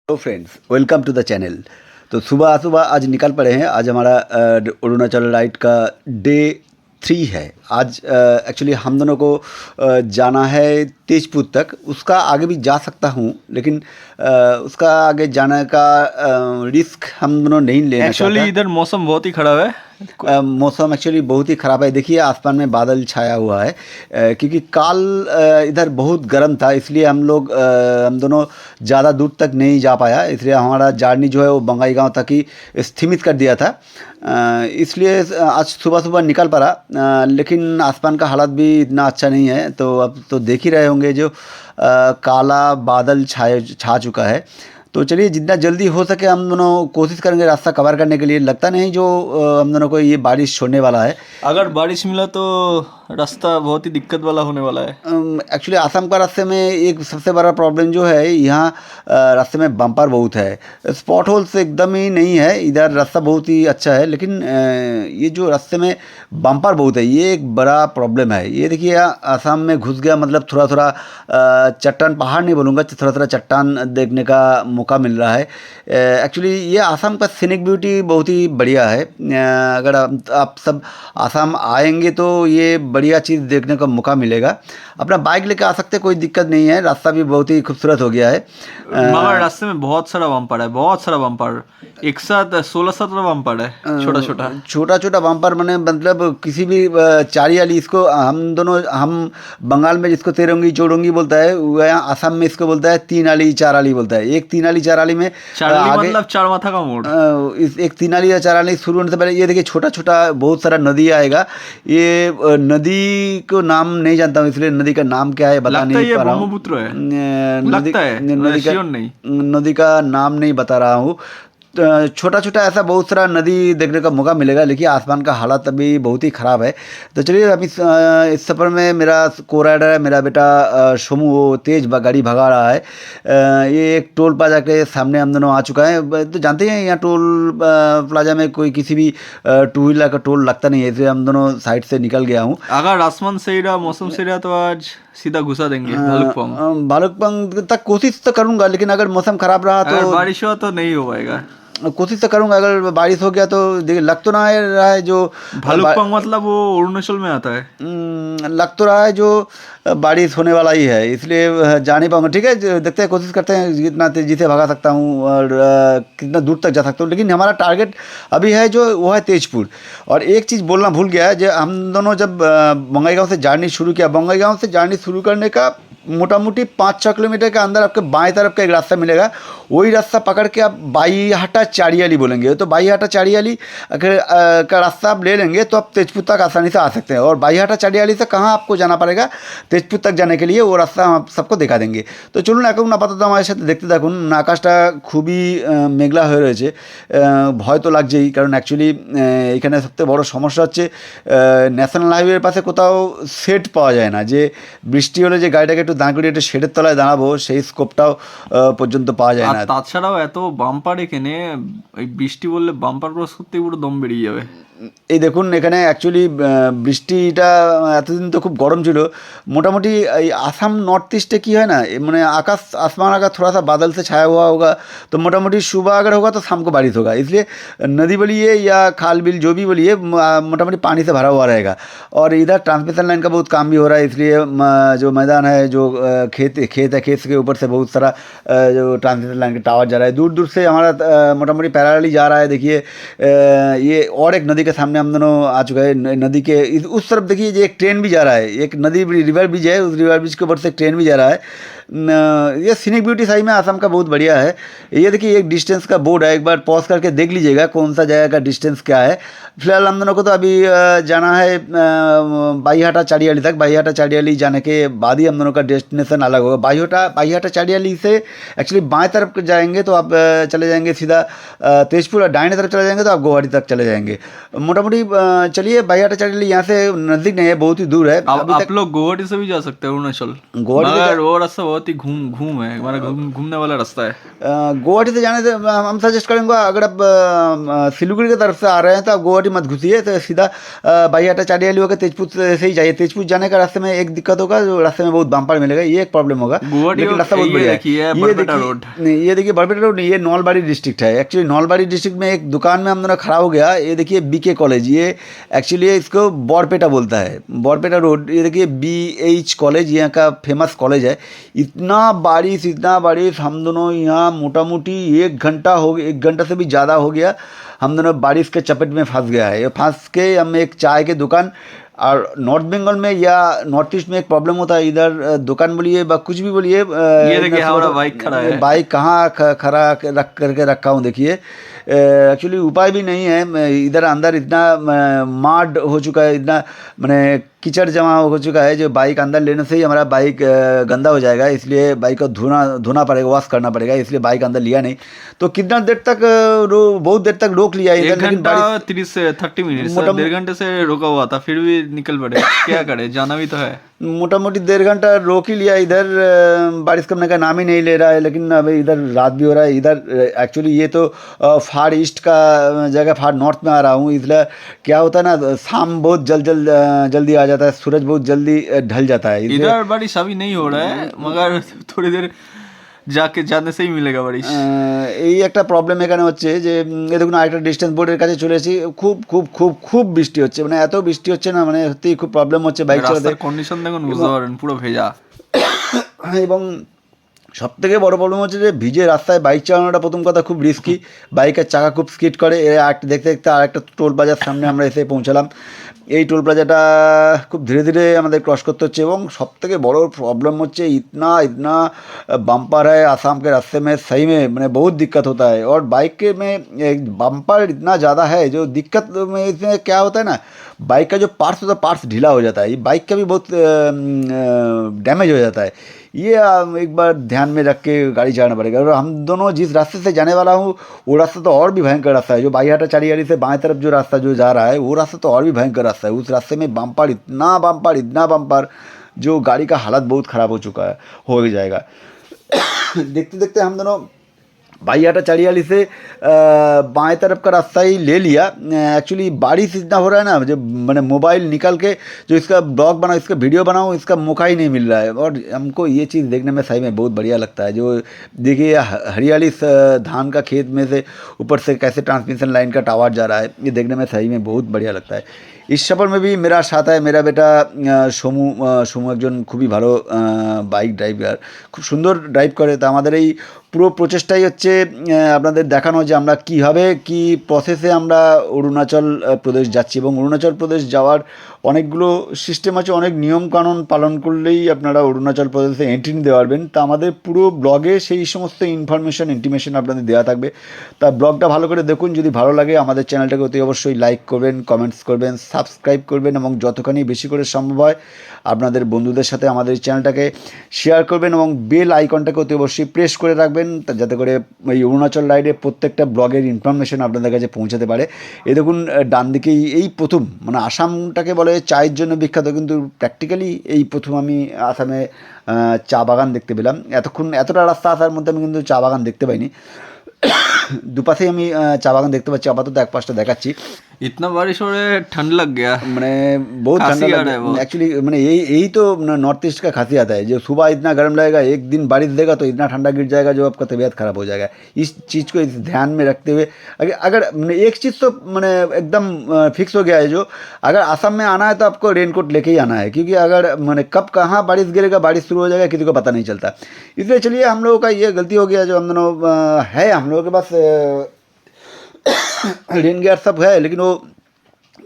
Hello friends, welcome to the channel. तो सुबह सुबह आज निकल पड़े हैं। आज हमारा अरुणाचल राइड का डे 3 है। आज एक्चुअली हम दोनों को जाना है तेजपुर तक। उसका आगे भी जा सकता हूँ, लेकिन उसका आगे जाने का रिस्क हम दोनों नहीं लेना एक्चुअली चाहता। इधर मौसम बहुत ही खराब है। मौसम एक्चुअली बहुत ही ख़राब है। देखिए आसमान में बादल छाया हुआ है, क्योंकि काल इधर बहुत गर्म था, इसलिए हम दोनों ज़्यादा दूर तक नहीं जा पाया। इसलिए हमारा जर्नी जो है वो बंगाईगांव तक ही स्थगित कर दिया था। इसलिए आज सुबह सुबह निकल पड़ा, लेकिन आसमान का हालत भी इतना अच्छा नहीं है। तो अब तो देख ही रहे होंगे, जो काला बादल छा चुका है। तो चलिए जितना जल्दी हो सके हम दोनों कोशिश करेंगे रास्ता कवर करने के लिए। लगता नहीं जो हम दोनों को ये बारिश छोड़ने वाला है। अगर बारिश मिला तो रास्ता बहुत ही दिक्कत वाला होने वाला है। एक्चुअली आसाम का रास्ते में एक सबसे बड़ा प्रॉब्लम जो है, यहाँ रास्ते में बम्पर बहुत है। स्पॉट होल्स एकदम ही नहीं है। इधर रास्ता बहुत ही अच्छा है, लेकिन ये जो रास्ते में बम्पर बहुत है, ये एक बड़ा प्रॉब्लम है। ये देखिए आसाम में घुस गया, मतलब थोड़ा थोड़ा चट्टान, पहाड़ नहीं बोलूँगा, थोड़ा थोड़ा चट्टान देखने का मौका मिल रहा है। एक्चुअली ये आसाम का सीनिक ब्यूटी बहुत ही बढ़िया है। अगर आप सब आसाम आएंगे तो ये बढ़िया चीज़ देखने का मौका मिलेगा। अपना बाइक लेके आ सकते, कोई दिक्कत नहीं है। रास्ता भी बहुत ही खूबसूरत हो गया है। मगर रास्ते में बहुत सारा बम्पर है, बहुत सारा बम्पर, एक साथ 16-17 बम्पर है, छोटा छोटा छोटा छोटा बम्पर। मतलब किसी भी चारी वाली, इसको हम बंगाल में जिसको तेरंगी चौरंगी बोलता है, यहाँ आसाम में इसको बोलता है तीन आली चार आली बोलता है। एक तीन आली चार आली में चारली मतलब चार माथा का मोड़। एक तीन आली या चार आली शुरू होने से पहले ये देखिए छोटा छोटा बहुत सारा नदी आएगा। ये नदी को नाम नहीं जानता हूँ, इसलिए नदी का नाम क्या है बता नहीं पा रहा हूँ। ब्रह्मपुत्र है लगता है, नदी का नाम नहीं बता रहा हूँ। छोटा छोटा ऐसा बहुत सारा नदी देखने का मौका मिलेगा, लेकिन आसमान का हालत अभी बहुत ही ख़राब है। तो चलिए अभी इस सफ़र में मेरा को राइडर है, मेरा बेटा सोमू, वो तेज़ गाड़ी भगा रहा है। ये एक टोल प्लाजा के सामने हम दोनों आ चुका है। तो जानते हैं यहाँ टोल प्लाजा में कोई किसी भी टू व्हीलर का टोल लगता नहीं है, इसलिए हम दोनों साइड से निकल गया हूँ। अगर आसमान सही रहा, मौसम सही रहा, तो आज सीधा घुसा देंगे भालुकपोंग तक। कोशिश तो करूँगा, लेकिन अगर मौसम ख़राब रहा तो, बारिश हुआ तो नहीं हो पाएगा। कोशिश तो करूँगा। अगर बारिश हो गया तो देखिए, लग तो ना रहा है जो भालुकपोंग मतलब वो अरुणाचल में आता है। लग तो रहा है जो बारिश होने वाला ही है, इसलिए जा नहीं पाऊँगा। ठीक है, देखते हैं, कोशिश करते हैं जितना तेज़ी से भगा सकता हूँ और कितना दूर तक जा सकता हूँ। लेकिन हमारा टारगेट अभी है जो वो है तेजपुर। और एक चीज़ बोलना भूल गया है, जो हम दोनों जब बंगाईगांव से जर्नी शुरू किया, बंगाईगांव से जर्नी शुरू करने का मोटा मोटी 5-6 किलोमीटर के अंदर आपके बाएं तरफ का एक रास्ता मिलेगा। वही रास्ता पकड़ के आप बाईहाटा चारियाली बोलेंगे, तो बाईहाटा चारियाली का रास्ता आप ले लेंगे तो आप तेजपुर तक आसानी से आ सकते हैं। और बाईहाटा चारियाली से कहाँ आपको जाना पड़ेगा तेजपुर तक जाने के लिए, वो रास्ता हम आप सबको दिखा देंगे। तो चলুন এখন আপাতত আমার সাথে দেখতে থাকুন। আকাশটা খুবই মেঘলা হয়ে রয়েছে। ভয় তো লাগছেই, কারণ অ্যাকচুয়ালি এখানে সবথেকে বড় সমস্যা হচ্ছে ন্যাশনাল হাইওয়ের পাশে কোথাও সেট পাওয়া যায় না, যে বৃষ্টি হলে যে গাড়িটাকে একটু দাঁড় করিয়ে একটু শেডের তলায় দাঁড়াবো, সেই স্কোপটাও পর্যন্ত পাওয়া যায় না। তাছাড়াও এত বাম্পার এখানে, এই বৃষ্টি বললে বাম্পার ক্রস করতে পুরো দম বেরিয়ে যাবে। এই দেখুন এখানে অ্যাকচুয়ালি বৃষ্টিটা এতদিন তো খুব গরম ছিল। মোটামুটি এই আসাম नॉर्थ ईस्ट की है ना, मैंने आकाश आसमान अगर थोड़ा सा बादल से छाया हुआ होगा तो मोटामोटी सुबह अगर होगा तो शाम को बारिश होगा। इसलिए नदी बोलिए या खाल बिल जो भी बोलिए, मोटामोटी पानी से भरा हुआ रहेगा। और इधर ट्रांसमिशन लाइन का बहुत काम भी हो रहा है, इसलिए जो मैदान है, जो खेत है, खेत के ऊपर से बहुत सारा जो ट्रांसमिशन लाइन का टावर जा रहा है। दूर दूर से हमारा मोटामोटी पैरेलली जा रहा है। देखिए ये और एक नदी के सामने हम दोनों आ चुका है। नदी के उस तरफ देखिए एक ट्रेन भी जा रहा है, एक नदी रिवर ब्रिज है, उस रिवर ब्रिज के ऊपर से ट्रेन भी जा रहा है। ये सीनिक ब्यूटी सही में आसाम का बहुत बढ़िया है। ये देखिए एक डिस्टेंस का बोर्ड है, एक बार पॉज करके देख लीजिएगा कौन सा जगह का डिस्टेंस क्या है। फिलहाल हम दोनों को तो अभी जाना है बाईहाटा चारियाली तक। बाईहाटा चारियाली जाने के बाद ही हम दोनों का डेस्टिनेशन अलग होगा। बाईहाटा चारियाली से एक्चुअली बाएं तरफ जाएंगे तो आप चले जाएंगे सीधा तेजपुर, और दाहिने तरफ चले जाएंगे तो आप गुवाहाटी तक चले जाएंगे। मोटामोटी चलिए बाईहाटा चाड़ियाली यहाँ से नज़दीक नहीं है, बहुत ही दूर है। अब अभी आप तक लोग गुवाहाटी से भी जा सकते हैं अरुणाचल, गुवाहाटी से मगर वो रास्ता बहुत ही घूम है, हमारा घूमने वाला रास्ता है। गुवाहाटी से जाने से हम सजेस्ट करेंगे, अगर आप सिलीगुड़ी की तरफ से आ रहे हैं तो आप गुवाहाटी मत घुसिए, तो सीधा बाईहाटा चाड़ियाली होकर तेजपुर से ही जाइए। तेजपुर जाने का रास्ते में एक दिक्कत होगा, जो रास्ते में बहुत बम्पर मिलेगा, ये एक प्रॉब्लम होगा, गुवाहाटी लेकिन रास्ता बहुत ये बढ़िया है। देखिए बरपेटा रोड। नहीं, ये देखिए बरपेटा रोड नहीं, ये नौलबाड़ी डिस्ट्रिक्ट है। एक्चुअली नौलबाड़ी डिस्ट्रिक्ट में एक दुकान में हम दोनों खड़ा हो गया, ये देखिए बीके कॉलेज, ये एक्चुअली इसको बरपेटा बोलता है, बरपेटा रोड। ये देखिए BH कॉलेज यहाँ का फेमस कॉलेज है। इतना बारिश हम दोनों यहाँ मोटामोटी 1 घंटा हो गया, 1 घंटा से भी ज़्यादा हो गया, हम दोनों बारिश के चपेट में फंस गया है। फंस के हम एक चाय के दुकान, और नॉर्थ बंगाल में या नॉर्थ ईस्ट में एक प्रॉब्लम होता है, इधर दुकान बोलिए व कुछ भी बोलिए, ये देखिए हमारा बाइक खड़ा है, बाइक कहाँ खड़ा रख करके रखा हूँ देखिए। एक्चुअली उपाय भी नहीं है, इधर अंदर इतना माड हो चुका है, इतना मैंने कीचड़ जमा हो चुका है, जो बाइक अंदर लेने से ही हमारा बाइक गंदा हो जाएगा, इसलिए बाइक को धोना पड़ेगा, वॉश करना पड़ेगा, इसलिए बाइक अंदर लिया नहीं। तो कितना देर तक बहुत देर तक रोक लिया इधर, 30 मिनट 1.5 घंटे से रोका हुआ था, फिर भी निकल पड़े, क्या करे, जाना भी तो है। मोटामोटी 1.5 घंटा रोक ही लिया इधर, बारिश कमने का नाम ही नहीं ले रहा है। लेकिन अभी इधर रात भी हो रहा है, इधर एक्चुअली ये तो फार ईस्ट का जगह, फार नॉर्थ में आ रहा हूँ, इसलिए क्या होता है ना, शाम बहुत जल्दी आ जाता है, सूरज बहुत जल्दी ढल जाता है। इधर बारिश अभी नहीं हो रहा है, मगर थोड़ी देर जाने से ही मिलेगा बारिश। এই একটা প্রবলেম এখানে হচ্ছে যে এই দেখুন আরেকটা ডিস্টেন্স বোর্ডের কাছে চলে এসেছি, খুব বৃষ্টি হচ্ছে, মানে এত বৃষ্টি হচ্ছে না, মানে সত্যি খুব প্রবলেম হচ্ছে বাইক চালাতে। রাস্তার কন্ডিশন দেখুন, বুঝতে পারেন পুরো ভেজা। এবং সবথেকে বড় প্রবলেম হচ্ছে যে ভিজে রাস্তায় বাইক চালানোটা প্রথম কথা খুব রিস্কি, বাইকের চাকা খুব স্কিড করে। দেখতে দেখতে আরেকটা টোল প্লাজার সামনে আমরা এসে পৌঁছালাম। এই টোল প্লাজাটা খুব ধীরে ধীরে আমাদের ক্রস করতে হচ্ছে, এবং সবথেকে বড় प्रॉब्लम হচ্ছে इतना बम्पर है आसाम के रास्ते में, सही में मैंने बहुत दिक्कत होता है। और बाइक के में बम्पर इतना ज़्यादा है, जो दिक्कत में इसमें क्या होता है ना, बाइक का जो पार्ट्स होता है, पार्ट्स ढीला हो जाता है, ये बाइक का भी बहुत डैमेज हो जाता है। ये एक बार ध्यान में रख के गाड़ी चलाना पड़ेगा। और हम दोनों जिस रास्ते से जाने वाला हूँ, वो रास्ता तो और भी भयंकर रास्ता है, जो बाईहाटा चाड़ियाली से बाएं तरफ जो रास्ता जो जा रहा है, वो रास्ता तो और भी भयंकर रास्ता है। उस रास्ते में इतना बम्पर, जो गाड़ी का हालत बहुत ख़राब हो चुका है, हो ही जाएगा। देखते देखते हम दोनों बाईहाटा चाड़ियाली से बाएं तरफ का रास्ता ही ले लिया। एक्चुअली बारिश इतना हो रहा है ना, जो मैंने मोबाइल निकाल के जो इसका ब्लॉग बनाऊँ, इसका वीडियो बनाऊँ, इसका मौका ही नहीं मिल रहा है। और हमको ये चीज़ देखने में सही में बहुत बढ़िया लगता है। जो देखिए हरियाली धान का खेत में से ऊपर से कैसे ट्रांसमिशन लाइन का टावर जा रहा है, ये देखने में सही में बहुत बढ़िया लगता है। इस सफर में भी मेरा साथ है मेरा बेटा सोमू একজন খুবই ভালো বাইক ড্রাইভার, খুব সুন্দর ড্রাইভ করে। তো আমাদের এই পুরো প্রচেষ্টাই হচ্ছে আপনাদের দেখানো যে আমরা কীভাবে কী প্রসেসে আমরা অরুণাচল প্রদেশ যাচ্ছি, এবং অরুণাচল প্রদেশ যাওয়ার অনেকগুলো সিস্টেম আছে, অনেক নিয়মকানুন পালন করলেই আপনারা অরুণাচল প্রদেশে এন্ট্রি নিতে পারবেন। তা আমাদের পুরো ব্লগে সেই সমস্ত ইনফরমেশন আপনাদের দেওয়া থাকবে। তা ব্লগটা ভালো করে দেখুন, যদি ভালো লাগে আমাদের চ্যানেলটাকে অতি অবশ্যই লাইক করবেন, কমেন্টস করবেন, সাবস্ক্রাইব করবেন, এবং যতখানি বেশি করে সম্ভব হয় আপনাদের বন্ধুদের সাথে আমাদের এই চ্যানেলটাকে শেয়ার করবেন, এবং বেল আইকনটাকে অতি অবশ্যই প্রেস করে রাখবেন, যাতে করে এই অরুণাচল রাইডে প্রত্যেকটা ব্লগের ইনফরমেশন আপনাদের কাছে পৌঁছাতে পারে। এই দেখুন ডান দিকেই এই প্রথম, মানে আসামটাকে বলে চায়ের জন্য বিখ্যাত, কিন্তু প্র্যাকটিক্যালি এই প্রথম আমি আসামে চা বাগান দেখতে পেলাম। এতটা রাস্তা আসার মধ্যে আমি কিন্তু চা বাগান দেখতে পাইনি। দুপাশেই আমি চা বাগান দেখতে পাচ্ছি, আপাতত এক পাশটা দেখাচ্ছি। इतना बारिश हो रहा है, ठंड लग गया, मैंने बहुत ठंडा लगा एक्चुअली। मैंने यही तो नॉर्थ ईस्ट का खासियत है, जो सुबह इतना गर्म लगेगा, एक दिन बारिश देगा तो इतना ठंडा गिर जाएगा जो आपका तबीयत ख़राब हो जाएगा। इस चीज़ को इस ध्यान में रखते हुए अगर एक चीज़ तो मैंने एकदम फिक्स हो गया है, जो अगर असम में आना है तो आपको रेनकोट लेके ही आना है, क्योंकि अगर मैंने कब कहाँ बारिश गिरेगा, बारिश शुरू हो जाएगा, किसी को पता नहीं चलता। इसलिए चलिए हम लोगों का ये गलती हो गया, जो हम दोनों है, हम लोगों के पास रेन गियर सब है, लेकिन वो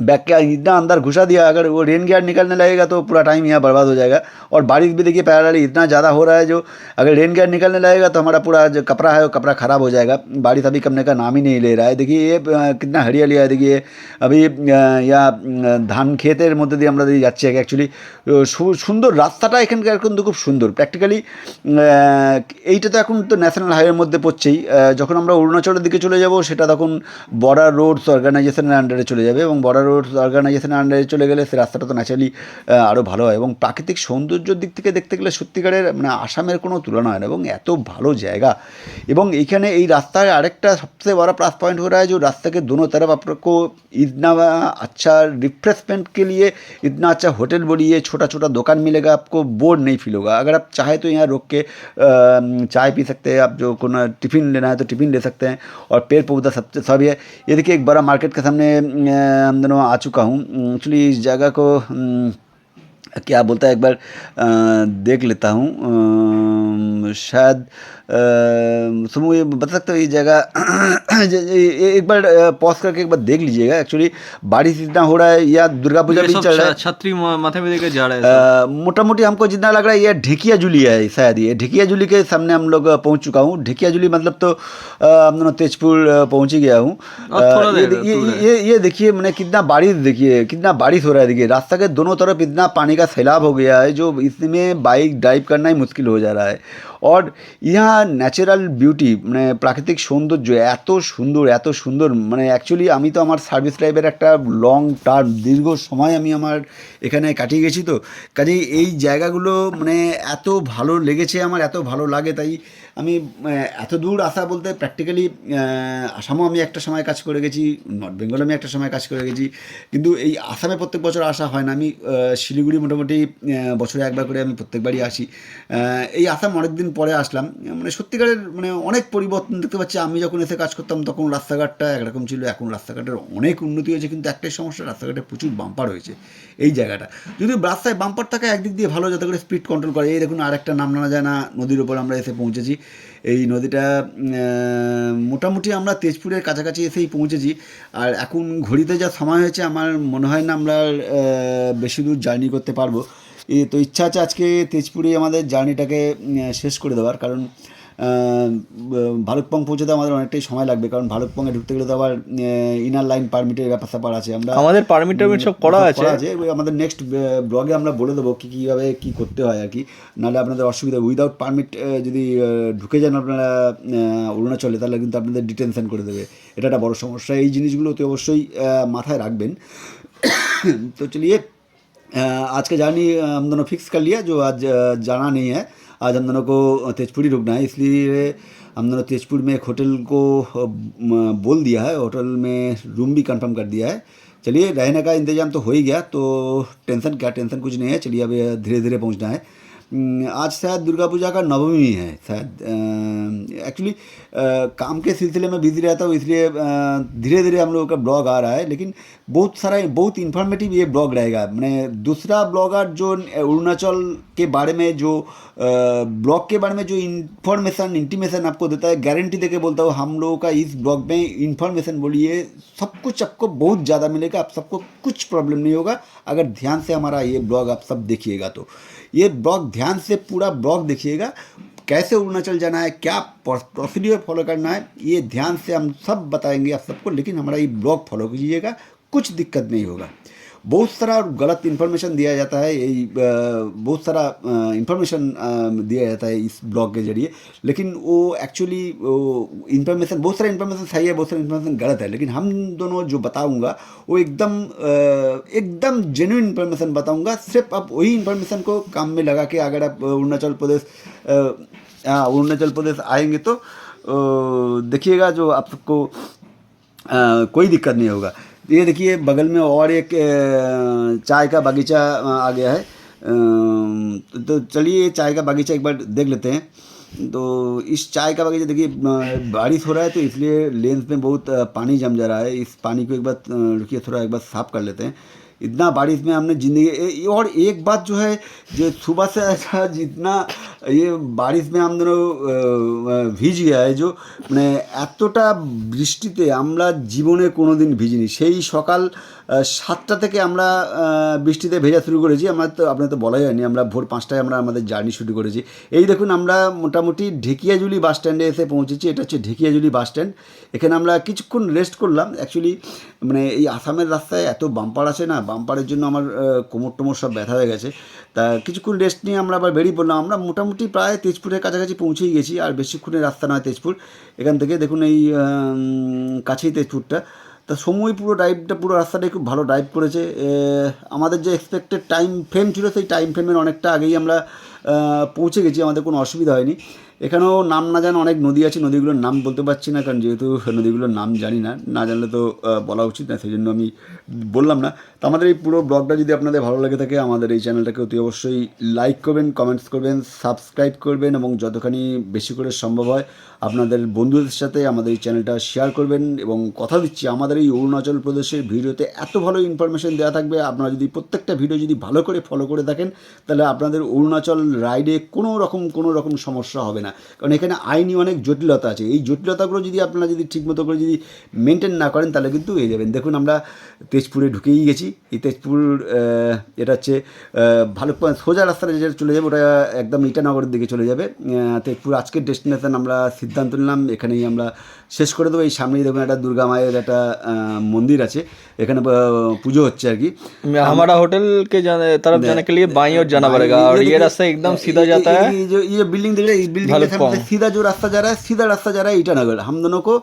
बैग के इतना अंदर घुसा दिया, अगर वो रेन गियर निकलने लगेगा तो पूरा टाइम यहाँ बर्बाद हो जाएगा। और बारिश भी देखिए पैरेलली इतना ज़्यादा हो रहा है, जो अगर रेन गियर निकलने लगेगा तो हमारा पूरा जो कपड़ा है वो कपड़ा ख़राब हो जाएगा। बारिश अभी कमने का नाम ही नहीं ले रहा है। देखिए ये कितना हरियाली है, देखिए अभी या ধান ক্ষেতের মধ্যে দিয়ে আমরা দিয়ে যাচ্ছি। অ্যাকচুয়ালি সুন্দর রাস্তাটা এখানকার কিন্তু খুব সুন্দর প্র্যাকটিক্যালি। এইটা তো এখন তো ন্যাশনাল হাইওয়ের মধ্যে পড়ছেই। যখন আমরা অরুণাচলের দিকে চলে যাব সেটা তখন বর্ডার রোডস অর্গানাইজেশনের আন্ডারে চলে যাবে, এবং বর্ডার রোডস অর্গানাইজেশনের আন্ডারে চলে গেলে সে রাস্তাটা তো ন্যাচারালি আরও ভালো হয়। এবং প্রাকৃতিক সৌন্দর্যের দিক থেকে দেখতে গেলে সত্যিকারের মানে আসামের কোনো তুলনা হয় না, এবং এত ভালো জায়গা। এবং এইখানে এই রাস্তায় আরেকটা সবচেয়ে बड़ा प्लस पॉइंट हो रहा है, जो रास्ते के दोनों तरफ आपको इतना अच्छा रिफ्रेशमेंट के लिए इतना अच्छा होटल बोलिए, छोटा छोटा दुकान मिलेगा, आपको बोर नहीं फील होगा। अगर आप चाहे तो यहाँ रुक के चाय पी सकते हैं, आप जो कोई टिफ़िन लेना है तो टिफ़िन ले सकते हैं, और पेड़ पौधा सब है। ये देखिए एक बड़ा मार्केट के सामने हम दोनों आ चुका हूँ। एक्चुअली इस जगह को क्या बोलता है, एक बार देख लेता हूँ। शायद सुनो ये बता सकते हो ये जगह एक बार पॉज करके एक बार देख लीजिएगा। एक्चुअली बारिश इतना हो रहा है, या दुर्गा पूजा ये भी सब चल रहा है। छतरी माथे में लेके जा रहे हैं सब। मोटा मोटी हमको जितना लग रहा है ये ढेकिया जुली है, शायद ये ढेकिया जुली के सामने हम लोग पहुंच चुका हूँ। ढेकिया जुली मतलब तो हम दोनों तेजपुर पहुँच ही गया हूँ। और थोड़ा देर, ये देखिए मैंने कितना बारिश, देखिए कितना बारिश हो रहा है। देखिए रास्ता के दोनों तरफ इतना पानी का सैलाब हो गया है, जो इसमें बाइक ड्राइव करना ही मुश्किल हो जा रहा है। और यहाँ ন্যাচারাল বিউটি মানে প্রাকৃতিক সৌন্দর্য এত সুন্দর মানে অ্যাকচুয়ালি আমি তো আমার সার্ভিস লাইফের একটা লং টার্ম দীর্ঘ সময় আমি আমার এখানে কাটিয়ে গেছি, তো কাজেই এই জায়গাগুলো মানে এত ভালো লেগেছে আমার, এত ভালো লাগে। তাই আমি এত দূর আসা বলতে প্র্যাকটিক্যালি আসামও আমি একটা সময় কাজ করে গেছি, নর্থ বেঙ্গলে আমি একটা সময় কাজ করে গেছি, কিন্তু এই আসামে প্রত্যেক বছর আসা হয় না। আমি শিলিগুড়ি মোটামুটি বছরে একবার করে আমি প্রত্যেকবারই আসি। এই আসাম অনেক দিন পরে আসলাম, মানে সত্যিকারের মানে অনেক পরিবর্তন দেখতে পাচ্ছি। আমি যখন এসে কাজ করতাম তখন রাস্তাঘাটটা একরকম ছিল, এখন রাস্তাঘাটের অনেক উন্নতি হয়েছে, কিন্তু একটাই সমস্যা, রাস্তাঘাটে প্রচুর বাম্পার হয়েছে। এই জায়গাটা যদি রাস্তায় বাম্পার থাকে একদিক দিয়ে ভালো, যাতে করে স্পিড কন্ট্রোল করে। এই দেখুন আর একটা নাম নানা যায় না নদীর ওপর আমরা এসে পৌঁছেছি। এই নদীটা মোটামুটি আমরা তেজপুরের কাছাকাছি এসেই পৌঁছেছি। আর এখন ঘড়িতে যা সময় হয়েছে আমার মনে হয় না আমরা বেশি দূর জার্নি করতে পারবো। তো ইচ্ছা আছে আজকে তেজপুরে আমাদের জার্নিটাকে শেষ করে দেওয়ার, কারণ ভালুকপং পৌঁছতে আমাদের অনেকটাই সময় লাগবে, কারণ ভালুকপংয়ে ঢুকতে গেলে তো আবার ইনার লাইন পারমিটের ব্যাপার স্যাপার আছে। আমরা আমাদের পারমিট সব করা আছে। আমাদের নেক্সট ব্লগে আমরা বলে দেবো কীভাবে কী করতে হয় আর কি, নাহলে আপনাদের অসুবিধা। উইদাউট পারমিট যদি ঢুকে যান আপনারা অরুণাচলে, তাহলে কিন্তু আপনাদের ডিটেনশন করে দেবে। এটা একটা বড় সমস্যা। এই জিনিসগুলো তো অবশ্যই মাথায় রাখবেন। তো চলিए आज का जर्नी हम दोनों फिक्स कर लिया, जो आज जाना नहीं है। आज हम दोनों को तेजपुर ही रुकना है, इसलिए हम दोनों तेजपुर में एक होटल को बोल दिया है, होटल में रूम भी कंफर्म कर दिया है। चलिए रहने का इंतज़ाम तो हो ही गया, तो टेंशन कुछ नहीं है। चलिए अब धीरे धीरे पहुंचना है। आज शायद दुर्गा पूजा का नवमी है शायद। एक्चुअली काम के सिलसिले में बिजी रहता हूँ, इसलिए धीरे धीरे हम लोगों का ब्लॉग आ रहा है, लेकिन बहुत इन्फॉर्मेटिव ये ब्लॉग रहेगा। मैंने दूसरा ब्लॉगर जो अरुणाचल के बारे में जो ब्लॉग के बारे में जो इंटीमेशन आपको देता है, गारंटी देके बोलता हूँ हम लोगों का इस ब्लॉग में इन्फॉर्मेशन बोलिए सब कुछ आपको बहुत ज़्यादा मिलेगा। आप सबको कुछ प्रॉब्लम नहीं होगा अगर ध्यान से हमारा ये ब्लॉग आप सब देखिएगा। तो ये ब्लॉग ध्यान से पूरा ब्लॉग देखिएगा, कैसे अरुणाचल जाना है, क्या प्रोसीड्यूर फॉलो करना है, ये ध्यान से हम सब बताएंगे आप सबको। लेकिन हमारा ये ब्लॉग फॉलो कीजिएगा, कुछ दिक्कत नहीं होगा। बहुत सारा गलत इन्फॉर्मेशन दिया जाता है, बहुत सारा इन्फॉर्मेशन दिया जाता है इस ब्लॉग के जरिए, लेकिन वो एक्चुअली इन्फॉर्मेशन बहुत सारा इन्फॉर्मेशन सही है, बहुत सारा इन्फॉर्मेशन गलत है। लेकिन हम दोनों जो बताऊंगा वो एकदम जेन्युइन इन्फॉर्मेशन बताऊंगा। सिर्फ आप वही इन्फॉर्मेशन को काम में लगा के अगर आप अरुणाचल प्रदेश आएंगे तो देखिएगा जो आप सबको कोई दिक्कत नहीं होगा। ये देखिए बगल में और एक चाय का बागीचा आ गया है, तो चलिए चाय का बागीचा एक बार देख लेते हैं। तो इस चाय का बागीचा देखिए बारिश हो रहा है तो इसलिए लेंस में बहुत पानी जम जा रहा है। इस पानी को एक बार रुकिए थोड़ा एक बार साफ़ कर लेते हैं। इतना बारिश में हमने ज़िंदगी। और एक बात जो है जो सुबह से ऐसा जितना ये बारिश में हम दोनों ভিজ গিয়া है, जो মানে এতটা বৃষ্টিতে আমরা জীবনে কোনো দিন ভিজিনি। সেই সকাল 7টা থেকে আমরা বৃষ্টিতে ভেজা শুরু করেছি। আপনার তো বলাই হয়নি, আমরা ভোর 5টায় আমরা আমাদের জার্নি শুরু করেছি। এই দেখুন আমরা মোটামুটি ঢেকিয়াজুলি বাস স্ট্যান্ডে এসে পৌঁছেছি। এটা হচ্ছে ঢেকিয়াজুলি বাস স্ট্যান্ড। এখানে আমরা কিছুক্ষণ রেস্ট করলাম। অ্যাকচুয়ালি মানে এই আসামের রাস্তায় এত বাম্পার আছে না, বাম্পারের জন্য আমার কোমর টোমর সব ব্যথা হয়ে গেছে। তা কিছুক্ষণ রেস্ট নিয়ে আমরা আবার বেরিয়ে পড়লাম। আমরা মোটামুটি প্রায় তেজপুরের কাছাকাছি পৌঁছেই গেছি, আর বেশিক্ষণের রাস্তা নয় তেজপুর। এখান থেকে দেখুন এই কাছেই তেজপুরটা। তা সময় পুরো ড্রাইভটা, পুরো রাস্তাটাই খুব ভালো ড্রাইভ করেছে। আমাদের যে এক্সপেক্টেড টাইম ফ্রেম ছিল সেই টাইম ফ্রেমের অনেকটা আগেই আমরা পৌঁছে গেছি, আমাদের কোনো অসুবিধা হয়নি। এখানেও নাম না জানা অনেক নদী আছে, নদীগুলোর নাম বলতে পারছি না, কারণ যেহেতু নদীগুলোর নাম জানি না, না জানলে তো বলা উচিত না, সেই জন্য আমি বললাম না। তো আমাদের এই পুরো ব্লগটা যদি আপনাদের ভালো লাগে থাকে, আমাদের এই চ্যানেলটাকে অতি অবশ্যই লাইক করবেন, কমেন্টস করবেন, সাবস্ক্রাইব করবেন, এবং যতখানি বেশি করে সম্ভব হয় আপনাদের বন্ধুদের সাথে আমাদের এই চ্যানেলটা শেয়ার করবেন। এবং কথা দিচ্ছি, আমাদের এই অরুণাচল প্রদেশের ভিডিওতে এত ভালো ইনফরমেশন দেওয়া থাকবে, আপনারা যদি প্রত্যেকটা ভিডিও যদি ভালো করে ফলো করে থাকেন, তাহলে আপনাদের অরুণাচল রাইডে কোনো রকম সমস্যা হবে না। কারণ এখানে আইনি অনেক জটিলতা আছে। এই জটিলতাগুলো যদি আপনারা যদি ঠিকমতো করে যদি মেনটেন না করেন, তাহলে কিন্তু হয়ে যাবেন। দেখুন আমরা তেজপুরে ঢুকেই গেছি। এই তেজপুর এটা হচ্ছে ভালুকপুর সোজা রাস্তাটা যেটা চলে যাবে, ওটা একদম ইটানগরের দিকে চলে যাবে। তেজপুর আজকের ডেস্টিনেশন আমরা সিদ্ধান্ত নিলাম এখানেই আমরা শেষ করে দেবো। এই সামনেই দেখুন একটা দুর্গা মায়ের একটা মন্দির আছে, এখানে পুজো হচ্ছে আর কি। हमारा होटल के तरफ जाने के लिए बाईं ओर जाना पड़ेगा और ये रास्ता एकदम सीधा जाता है ये बिल्डिंग दिख रहा है, इस बिल्डिंग के सामने से सीधा जो रास्ता जा रहा है, सीधा रास्ता जा रहा है ईटानगर। हम दोनों को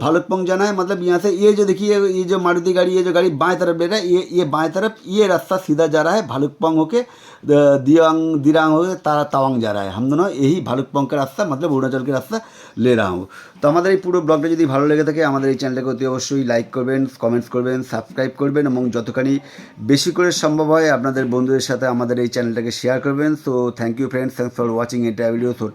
भालुकपोंग जाना है। मतलब यहाँ से ये जो देखिए, ये जो मारुति गाड़ी, ये जो गाड़ी बाएं तरफ ले रहा है, ये बाएं तरफ ये रास्ता सीधा जा रहा है भालुकपोंग होके दिरांग होके तावांग जा रहा है। हम दोनों यही भालुकपोंग का रास्ता, मतलब अरुणाचल का रास्ता ले रहा हूँ। তো আমাদের এই পুরো ব্লগটা যদি ভালো লেগে থাকে, আমাদের এই চ্যানেলটাকে অতি অবশ্যই লাইক করবেন, কমেন্টস করবেন, সাবস্ক্রাইব করবেন, এবং যতখানি বেশি করে সম্ভব হয় আপনাদের বন্ধুদের সাথে আমাদের এই চ্যানেলটাকে শেয়ার করবেন। So thank you friends, thanks for watching এটা ভিডিও। সো